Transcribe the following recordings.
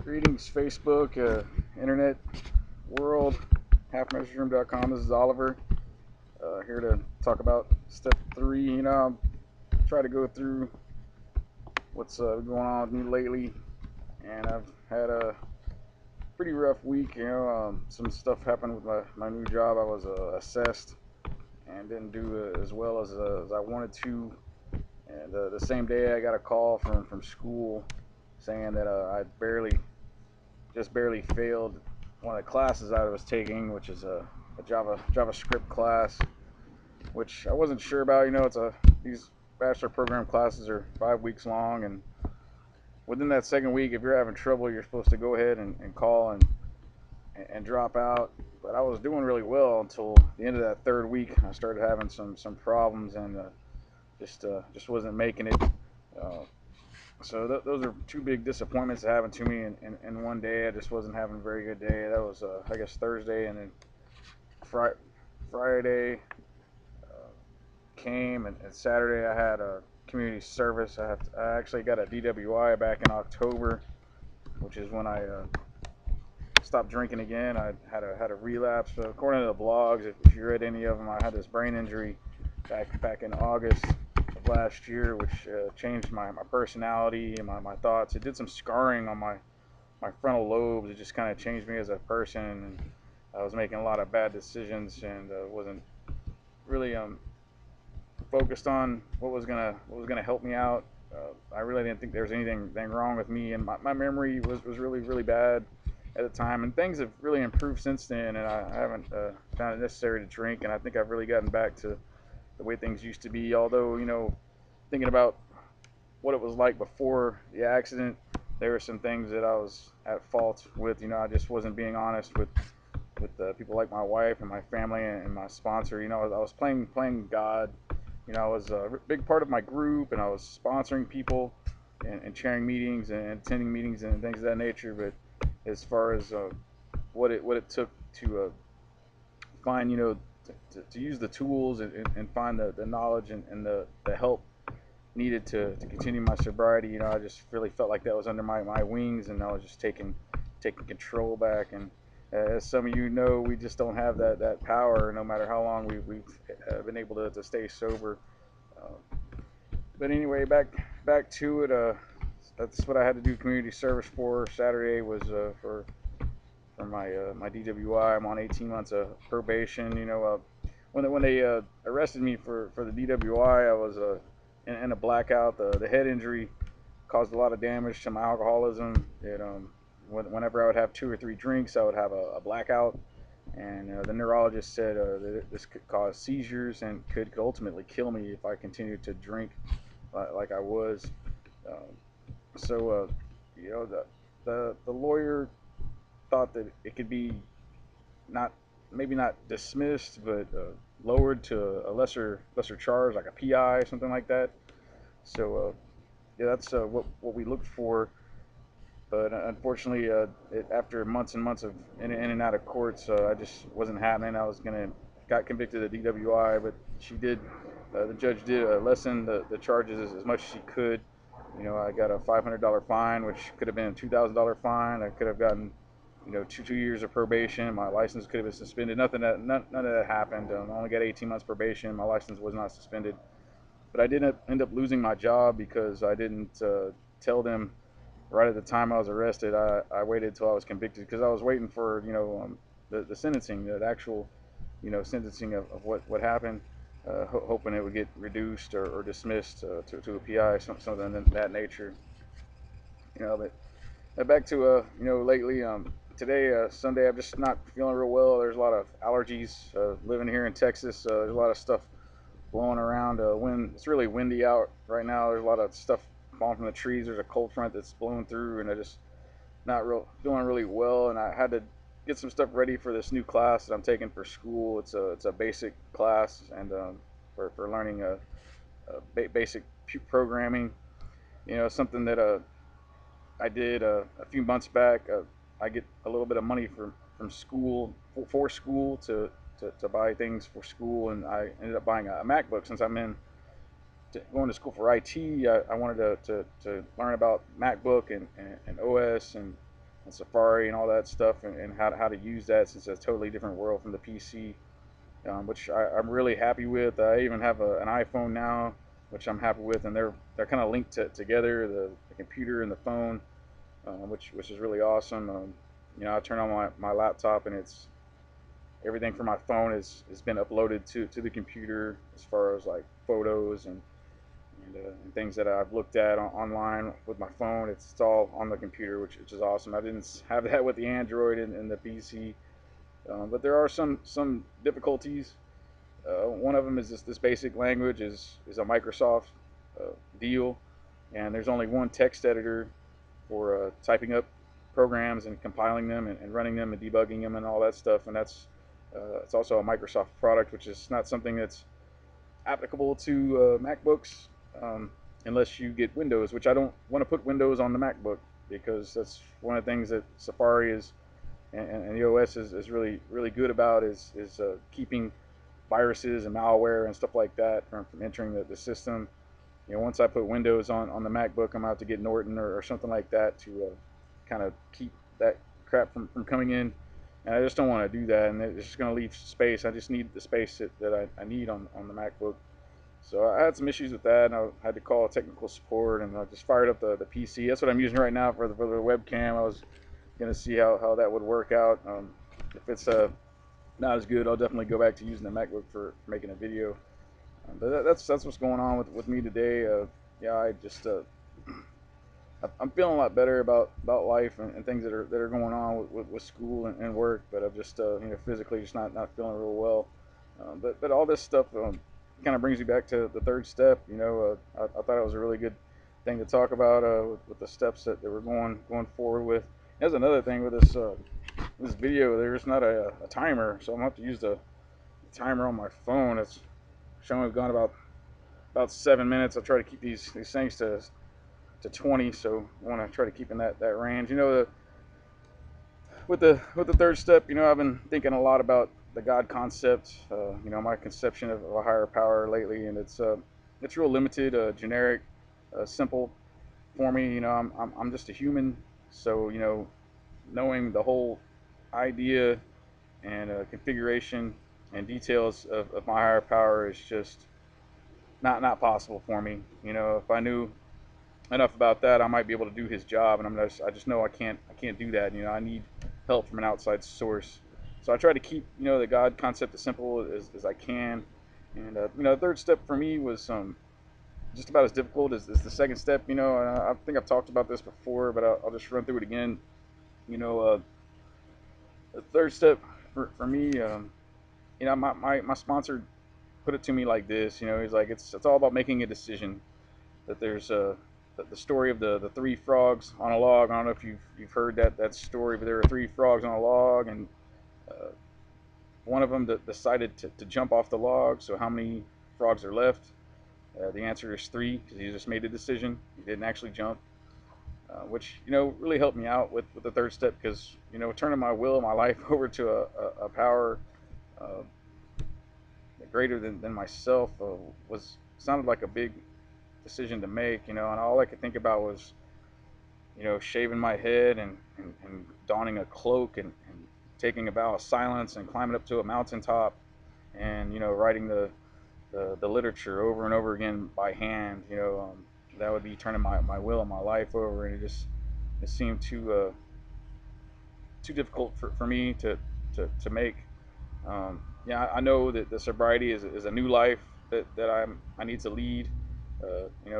Greetings, Facebook, internet world, halfmeasuredroom.com. This is Oliver, here to talk about step 3. Try to go through what's going on with me lately, and I've had a pretty rough week. Some stuff happened with my new job. I was assessed and didn't do as well as I wanted to. And the same day, I got a call from school saying that I just barely failed one of the classes I was taking, which is a JavaScript class, which I wasn't sure about. These bachelor program classes are 5 weeks long, and within that second week, if you're having trouble, you're supposed to go ahead and call and drop out. But I was doing really well until the end of that third week. I started having some problems and just wasn't making it. So those are two big disappointments that happened to me in one day. I just wasn't having a very good day. That was, I guess, Thursday, and then Friday came, and Saturday I had a community service. I actually got a DWI back in October, which is when I stopped drinking again. I had a relapse. So according to the blogs, if you read any of them, I had this brain injury back in August last year, which changed my personality and my thoughts. It did some scarring on my frontal lobes. It just kind of changed me as a person, and I was making a lot of bad decisions and wasn't really focused on what was gonna help me out. I really didn't think there was anything wrong with me, and my memory was really bad at the time, and things have really improved since then, and I haven't found it necessary to drink, and I think I've really gotten back to the way things used to be. Although, thinking about what it was like before the accident, there were some things that I was at fault with. I just wasn't being honest with people like my wife and my family and my sponsor. I was playing God. I was a big part of my group, and I was sponsoring people and chairing meetings and attending meetings and things of that nature. But as far as what it took to find, to use the tools and find the knowledge and the help needed to continue my sobriety, I just really felt like that was under my wings, and I was just taking control back. And as some of you know, we just don't have that power, no matter how long we've been able to stay sober. But anyway, back to it. That's what I had to do community service for. Saturday was for my DWI. I'm on 18 months of probation. When they arrested me for the DWI, I was in a blackout. The head injury caused a lot of damage to my alcoholism. Whenever I would have 2 or 3 drinks, I would have a blackout, and the neurologist said that this could cause seizures and could ultimately kill me if I continued to drink like I was. So the lawyer thought that it could be maybe not dismissed, but lowered to a lesser charge, like a PI, something like that. So yeah, that's what we looked for. But unfortunately, after months and months of in and out of courts, I just wasn't happening. Got convicted of DWI, but the judge did lessen the charges as much as she could. I got a $500 fine, which could have been a $2,000 fine. I could have gotten, 2 years of probation. My license could have been suspended. None of that happened. I only got 18 months probation. My license was not suspended. But I did end up losing my job because I didn't tell them right at the time I was arrested. I waited until I was convicted, because I was waiting for the sentencing, the actual sentencing of what happened, hoping it would get reduced or dismissed to a PI, something of that nature. But back to lately, today, Sunday, I'm just not feeling real well. There's a lot of allergies. Living here in Texas, there's a lot of stuff blowing around. It's really windy out right now. There's a lot of stuff falling from the trees. There's a cold front that's blowing through, and I just feeling really well. And I had to get some stuff ready for this new class that I'm taking for school. It's a basic class, and for learning basic programming. Something that I did a few months back. I get a little bit of money from school for school to buy things for school, and I ended up buying a MacBook. Since I'm going to school for IT, I wanted to learn about MacBook and OS and Safari and all that stuff, and how to use that, since it's a totally different world from the PC, which I'm really happy with. I even have an iPhone now, which I'm happy with, and they're kind of linked together, the computer and the phone, which is really awesome. I turn on my laptop, and it's everything from my phone has been uploaded to the computer, as far as like photos and things that I've looked at online with my phone. It's all on the computer, which is awesome. I didn't have that with the Android and the PC, but there are some difficulties. One of them is this basic language is a Microsoft deal, and there's only one text editor for typing up programs and compiling them and running them and debugging them and all that stuff. And that's it's also a Microsoft product, which is not something that's applicable to MacBooks, unless you get Windows, which I don't want to put Windows on the MacBook, because that's one of the things that Safari is and the OS is really good about, is keeping viruses and malware and stuff like that from entering the system. Once I put Windows on the MacBook, I'm out to get Norton or something like that to kind of keep that crap from coming in. And I just don't want to do that, and it's just going to leave space. I just need the space that I need on the MacBook. So I had some issues with that, and I had to call technical support, and I just fired up the PC. That's what I'm using right now for the webcam. I was going to see how that would work out. If it's not as good, I'll definitely go back to using the MacBook for making a video. But that's what's going on with me today. Yeah, I just I'm feeling a lot better about life and things that are going on with school and work, but I'm just physically just not feeling real well. But all this stuff kind of brings me back to the third step. I thought it was a really good thing to talk about with the steps that we're going forward with. There's another thing with this video. There's not a timer, so I'm gonna have to use the timer on my phone. It's showing we've gone about 7 minutes. I try to keep these things to 20, so I want to try to keep in that range. With the third step, I've been thinking a lot about the God concept. My conception of a higher power lately, and it's real limited, generic, simple for me. I'm just a human, so knowing the whole idea and configuration and details of my higher power is just not possible for me. If I knew enough about that, I might be able to do his job, and I just know I can't do that. I need help from an outside source. So I try to keep the God concept as simple as I can. And the third step for me was just about as difficult as the second step. And I think I've talked about this before, but I'll just run through it again. The third step for me, my sponsor put it to me like this. He's like, it's all about making a decision. That there's the story of the three frogs on a log. I don't know if you've heard that story, but there were three frogs on a log, and one of them decided to jump off the log. So how many frogs are left? The answer is 3, because he just made a decision. He didn't actually jump, which really helped me out with the third step, because turning my will, my life over to a power greater than myself sounded like a big decision to make. And all I could think about was shaving my head and donning a cloak and taking a vow of silence and climbing up to a mountaintop and writing the literature over and over again by hand. That would be turning my will and my life over, and it seemed too difficult for me to make. Yeah, I know that the sobriety is a new life that I need to lead.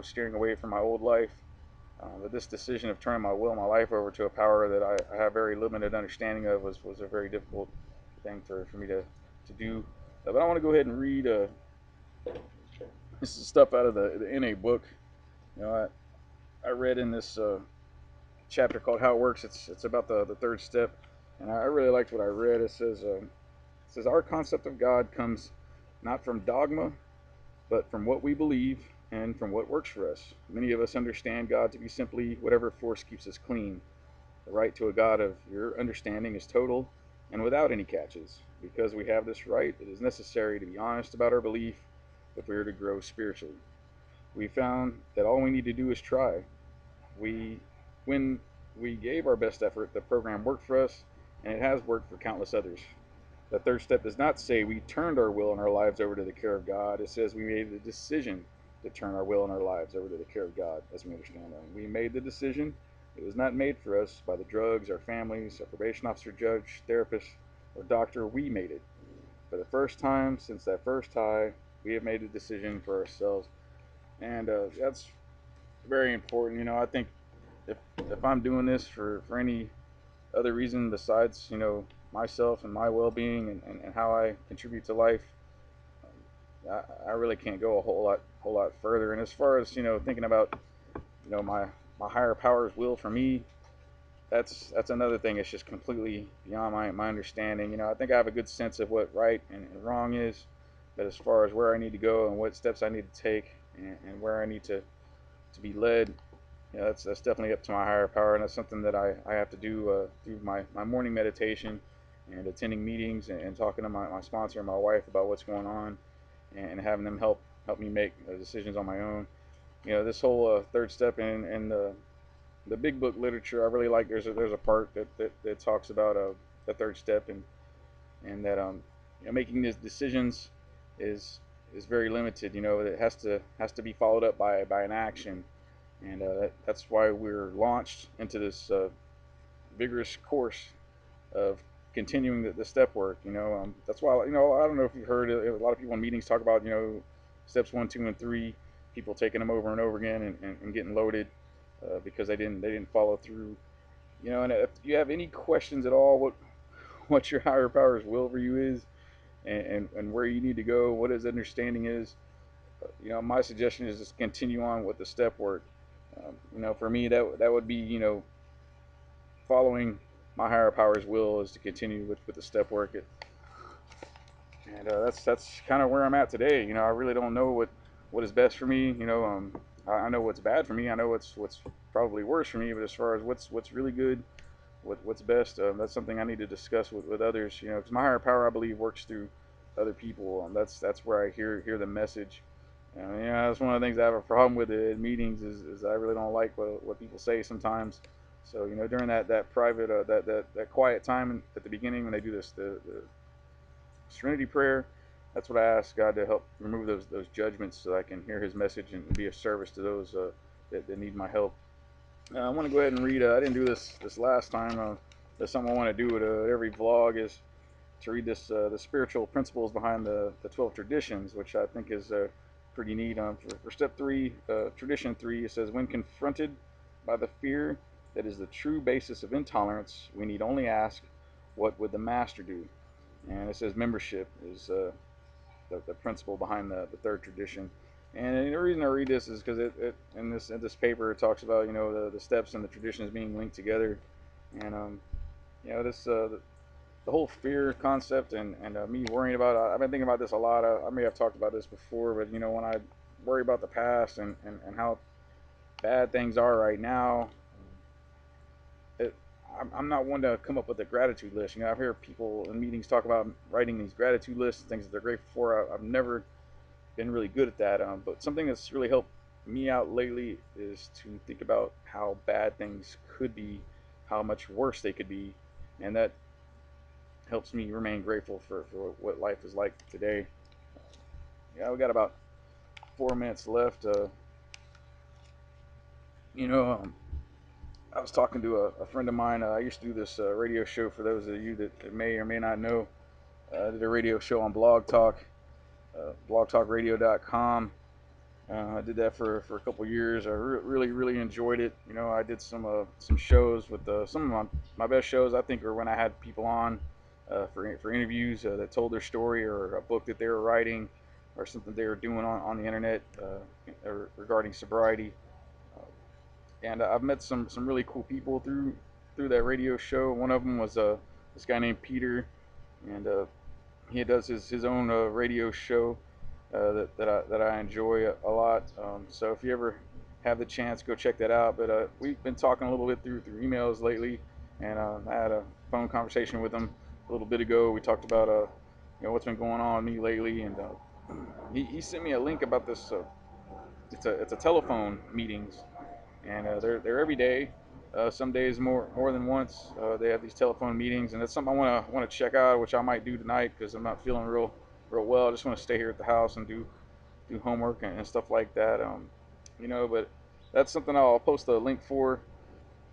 Steering away from my old life. But this decision of turning my will and my life over to a power that I have very limited understanding of was a very difficult thing for me to do. But I want to go ahead and read this is stuff out of the NA book. I read in this chapter called How It Works. It's about the third step, and I really liked what I read. It says our concept of God comes not from dogma, but from what we believe and from what works for us. Many of us understand God to be simply whatever force keeps us clean. The right to a God of your understanding is total and without any catches. Because we have this right, it is necessary to be honest about our belief if we are to grow spiritually. We found that all we need to do is try. When we gave our best effort, the program worked for us, and it has worked for countless others. The third step does not say we turned our will and our lives over to the care of God. It says we made the decision to turn our will and our lives over to the care of God, as we understand that. We made the decision. It was not made for us by the drugs, our families, our probation officer, judge, therapist, or doctor. We made it. For the first time since that first high, we have made a decision for ourselves. And that's very important. I think if I'm doing this for any other reason besides, myself and my well-being and how I contribute to life, I really can't go a whole lot further. And as far as thinking about my higher power's will for me, that's another thing. It's just completely beyond my understanding. I think I have a good sense of what right and wrong is, but as far as where I need to go and what steps I need to take and where I need to be led, that's definitely up to my higher power, and that's something that I have to do through my morning meditation and attending meetings and talking to my sponsor and my wife about what's going on and having them help me make decisions on my own. This whole third step in the big book literature, I really like. There's a part that talks about the third step and that making these decisions is very limited. It has to be followed up by an action, and that's why we're launched into this vigorous course of continuing the step work. That's why I don't know if you've heard a lot of people in meetings talk about steps 1, 2, and 3. People taking them over and over again and getting loaded because they didn't follow through. And if you have any questions at all, what your higher power's will for you is, and where you need to go, what his understanding is, my suggestion is just continue on with the step work. For me, that would be following my higher power's will is to continue with the step work. And that's kind of where I'm at today. I really don't know what is best for me. I know what's bad for me. I know what's probably worse for me. But as far as what's really good, what's best, that's something I need to discuss with others. Because my higher power, I believe, works through other people. That's where I hear the message. That's one of the things I have a problem with in meetings is I really don't like what people say sometimes. So during that private that quiet time at the beginning when they do the Serenity prayer, that's what I ask God to help remove those judgments so I can hear His message and be of service to those that need my help. I want to go ahead and read. I didn't do this last time. That's something I want to do with every vlog is to read the spiritual principles behind the 12 traditions, which I think is pretty neat. For step 3, tradition 3, it says, when confronted by the fear that is the true basis of intolerance, we need only ask, what would the master do? And it says membership is the principle behind the third tradition. And the reason I read this is because it in this paper it talks about the steps and the traditions being linked together, and this the whole fear concept and me worrying about I've been thinking about this a lot. I may have talked about this before, but when I worry about the past and how bad things are right now, I'm not one to come up with a gratitude list. I've heard people in meetings talk about writing these gratitude lists and things that they're grateful for. I've never been really good at that, but something that's really helped me out lately is to think about how bad things could be, how much worse they could be, and that helps me remain grateful for what life is like today. We got about 4 minutes left. I was talking to a friend of mine. I used to do this radio show, for those of you that may or may not know. I did a radio show on Blog Talk, blogtalkradio.com. I did that for a couple years. I really enjoyed it. I did some shows with some of my best shows, I think, are when I had people on for interviews that told their story or a book that they were writing or something they were doing on the internet regarding sobriety. And I've met some really cool people through that radio show. One of them was this guy named Peter, and he does his own radio show that I enjoy a lot. So if you ever have the chance, go check that out. But we've been talking a little bit through emails lately, and I had a phone conversation with him a little bit ago. We talked about what's been going on with me lately, and he sent me a link about this. It's a telephone meetings, and they're every day. Some days more than once. They have these telephone meetings, and that's something I want to check out, which I might do tonight because I'm not feeling real well. I just want to stay here at the house and do homework and stuff like that. But that's something I'll post a link for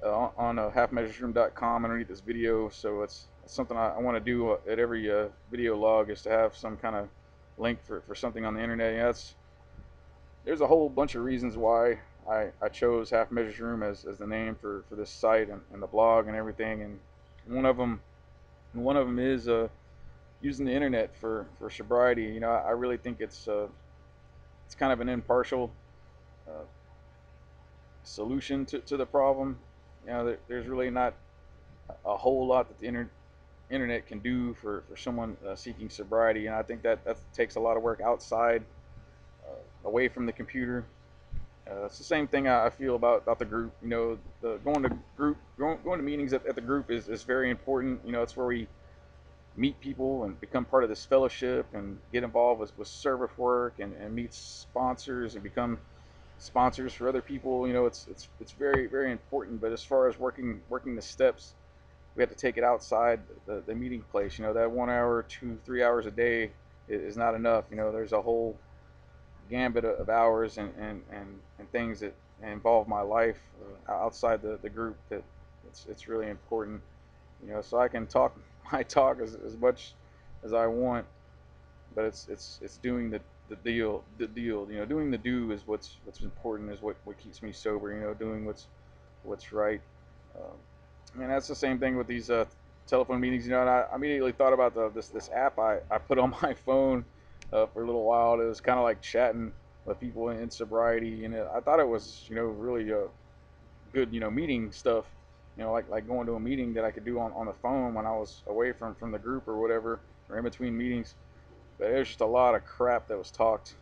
on halfmeasuresroom.com underneath this video. So it's something I want to do at every video log, is to have some kind of link for something on the internet. There's a whole bunch of reasons why I chose Half Measures Room as the name for this site and the blog and everything. And one of them is using the internet for sobriety. I really think it's kind of an impartial uh, solution to the problem. There's really not a whole lot that the internet can do for someone seeking sobriety, and I think that takes a lot of work outside, away from the computer. It's the same thing I feel about the group. Going to meetings at the group is very important. It's where we meet people and become part of this fellowship and get involved with service work and meet sponsors and become sponsors for other people. It's very, very important. But as far as working the steps, we have to take it outside the meeting place. That 1 hour, 2, 3 hours a day is not enough. There's a whole gambit of hours and things that involve my life outside the group that it's really important. So I can talk my talk as much as I want, but it's doing the deal. Doing the do is what's important, is what keeps me sober. Doing what's right. And that's the same thing with these telephone meetings. And I immediately thought about this app I put on my phone for a little while. It was kind of like chatting with people in sobriety, and I thought it was really good meeting stuff. Like going to a meeting that I could do on the phone when I was away from the group or whatever, or in between meetings. But there's just a lot of crap that was talked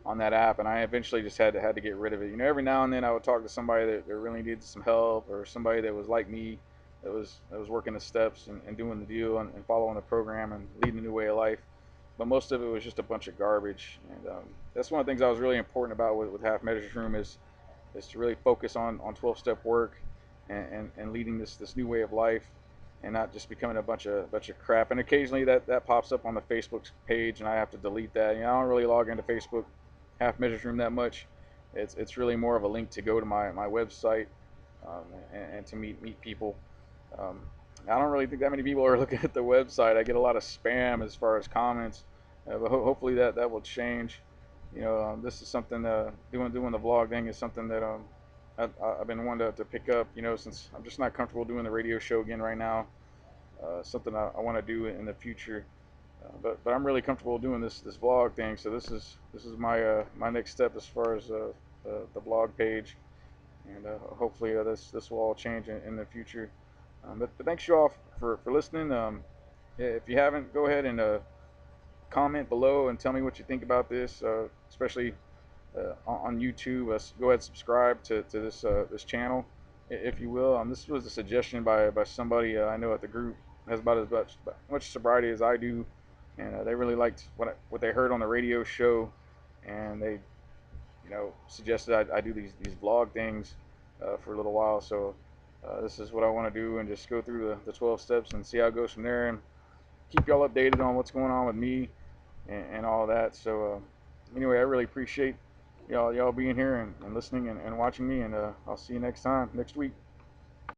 on that app, and I eventually just had to get rid of it. Every now and then I would talk to somebody that really needed some help, or somebody that was like me, that was working the steps and doing the deal and following the program and leading a new way of life. But most of it was just a bunch of garbage. And that's one of the things I was really important about with Half Measures Room, is to really focus on 12-step work and leading this new way of life, and not just becoming a bunch of crap. And occasionally that pops up on the Facebook page, and I have to delete that. I don't really log into Facebook Half Measures Room that much. It's really more of a link to go to my website, and to meet people. I don't really think that many people are looking at the website. I get a lot of spam as far as comments, but hopefully that will change. This is something, doing the vlog thing is something that I've been wanting to pick up, since I'm just not comfortable doing the radio show again right now. Something I want to do in the future. But I'm really comfortable doing this vlog thing. So this is my my next step as far as the blog page, and hopefully this will all change in the future. But thanks you all for listening. If you haven't, go ahead and comment below and tell me what you think about this, especially on YouTube. Go ahead and subscribe to this channel, if you will. This was a suggestion by somebody I know at the group, has about as much sobriety as I do, and they really liked what they heard on the radio show, and they suggested I do these vlog things for a little while. So this is what I want to do, and just go through the 12 steps and see how it goes from there, and keep y'all updated on what's going on with me and all that. So anyway, I really appreciate y'all being here and listening and watching me, and I'll see you next week.